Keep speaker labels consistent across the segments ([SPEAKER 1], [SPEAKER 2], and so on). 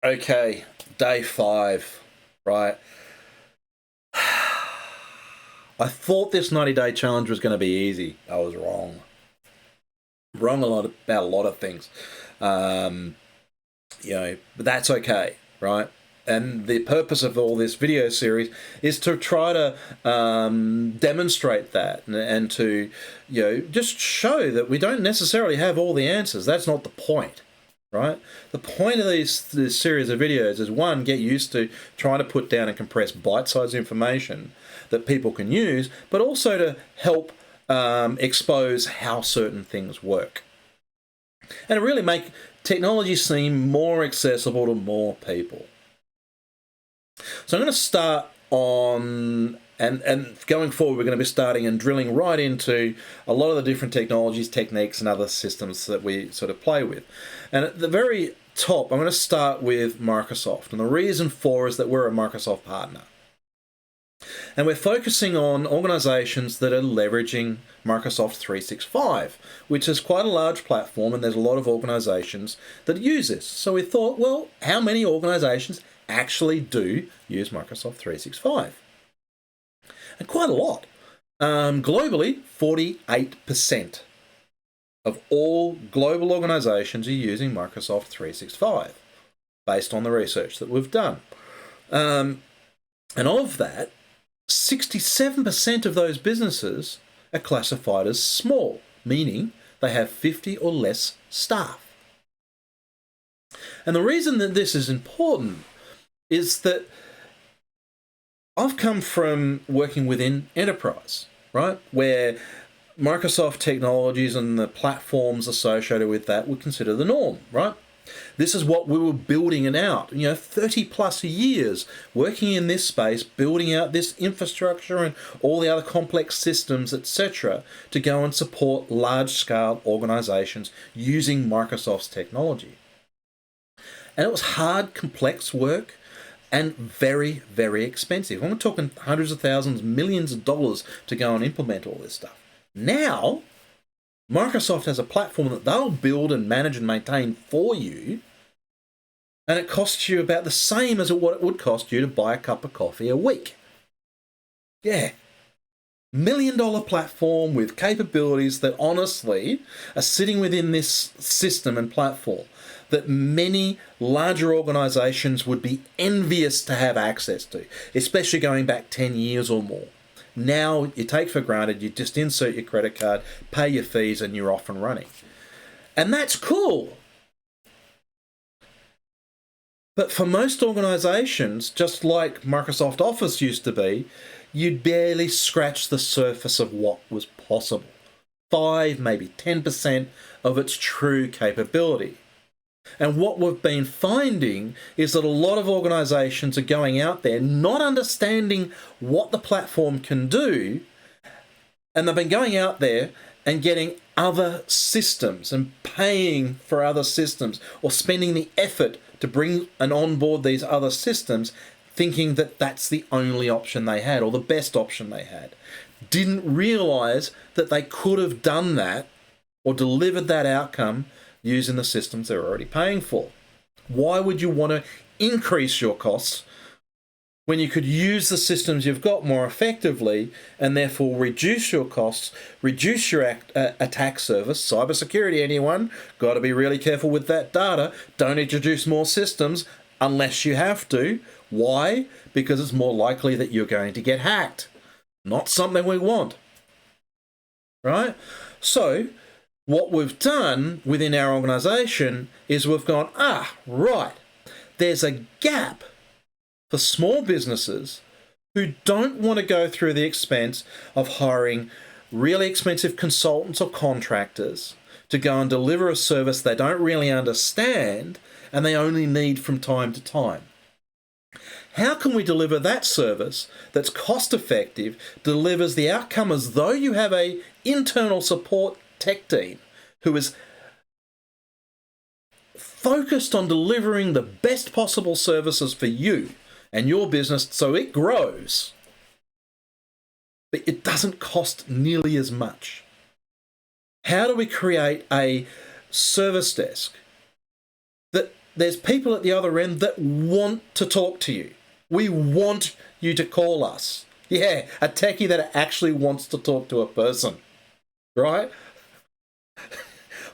[SPEAKER 1] Okay, day 5, right? I thought this 90-day challenge was going to be easy. I was wrong. Wrong about a lot of things. But that's okay, right? And the purpose of all this video series is to try to demonstrate that and to, just show that we don't necessarily have all the answers. That's not the point, right? The point of this series of videos is, one, get used to trying to put down and compress bite-sized information that people can use, but also to help expose how certain things work. And really make technology seem more accessible to more people. So I'm going to start on, and going forward, we're going to be starting and drilling right into a lot of the different technologies, techniques, and other systems that we sort of play with. And at the very top, I'm going to start with Microsoft. And the reason for is that we're a Microsoft partner. And we're focusing on organizations that are leveraging Microsoft 365, which is quite a large platform, and there's a lot of organizations that use this. So we thought, well, how many organizations actually do use Microsoft 365? And quite a lot. Globally, 48% of all global organizations are using Microsoft 365, based on the research that we've done. And of that, 67% of those businesses are classified as small, meaning they have 50 or less staff. And the reason that this is important is that I've come from working within enterprise, right, where Microsoft technologies and the platforms associated with that would consider the norm, right? This is what we were building it out, 30 plus years working in this space, building out this infrastructure and all the other complex systems, etc., to go and support large-scale organizations using Microsoft's technology. And it was hard, complex work and very, very expensive. I'm talking hundreds of thousands, millions of dollars to go and implement all this stuff. Now, Microsoft has a platform that they'll build and manage and maintain for you, and it costs you about the same as what it would cost you to buy a cup of coffee a week. Yeah. $1 million platform with capabilities that honestly are sitting within this system and platform that many larger organizations would be envious to have access to, especially going back 10 years or more. Now you take for granted, you just insert your credit card, pay your fees, and you're off and running. And that's cool. But for most organizations, just like Microsoft Office used to be, you'd barely scratch the surface of what was possible. 5, maybe 10% of its true capability. And what we've been finding is that a lot of organizations are going out there not understanding what the platform can do, and they've been going out there and getting other systems and paying for other systems or spending the effort to bring and onboard these other systems, thinking that that's the only option they had or the best option they had. Didn't realize that they could have done that or delivered that outcome using the systems they're already paying for. Why would you want to increase your costs when you could use the systems you've got more effectively and therefore reduce your costs, reduce your attack surface? Cybersecurity, anyone? Got to be really careful with that data. Don't introduce more systems unless you have to. Why? Because it's more likely that you're going to get hacked. Not something we want, right? So what we've done within our organization is we've gone, right, there's a gap for small businesses who don't want to go through the expense of hiring really expensive consultants or contractors to go and deliver a service they don't really understand and they only need from time to time. How can we deliver that service that's cost effective, delivers the outcome as though you have a internal support tech team who is focused on delivering the best possible services for you and your business so it grows, but it doesn't cost nearly as much? How do we create a service desk that there's people at the other end that want to talk to you. We want you to call us. Yeah, a techie that actually wants to talk to a person, right?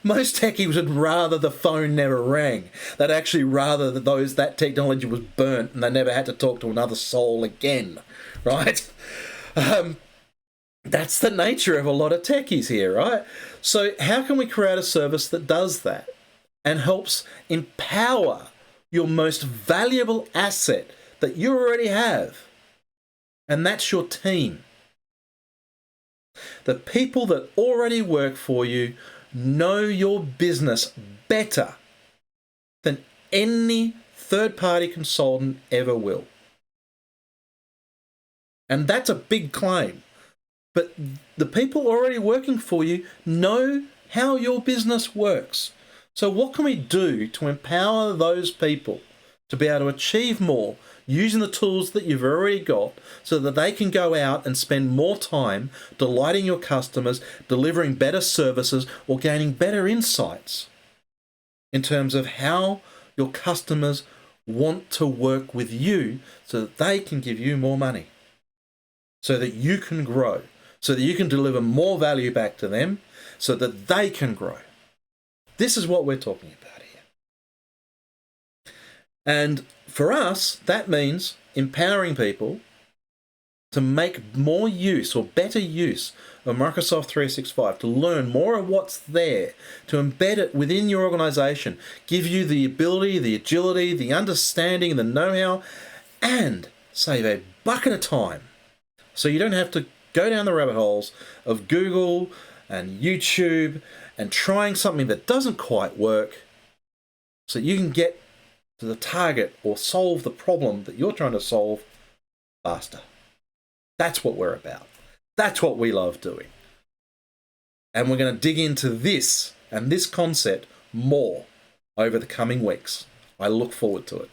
[SPEAKER 1] Most techies would rather the phone never rang. They'd actually rather that technology was burnt and they never had to talk to another soul again, right? That's the nature of a lot of techies here, right? So how can we create a service that does that and helps empower your most valuable asset that you already have? And that's your team. The people that already work for you know your business better than any third-party consultant ever will. And that's a big claim. But the people already working for you know how your business works. So what can we do to empower those people to be able to achieve more using the tools that you've already got so that they can go out and spend more time delighting your customers, delivering better services, or gaining better insights in terms of how your customers want to work with you so that they can give you more money, so that you can grow, so that you can deliver more value back to them, so that they can grow. This is what we're talking about here. And for us, that means empowering people to make more use or better use of Microsoft 365, to learn more of what's there, to embed it within your organization, give you the ability, the agility, the understanding, the know-how, and save a bucket of time. So you don't have to go down the rabbit holes of Google and YouTube and trying something that doesn't quite work, so you can get to the target or solve the problem that you're trying to solve faster. That's what we're about. That's what we love doing. And we're going to dig into this and this concept more over the coming weeks. I look forward to it.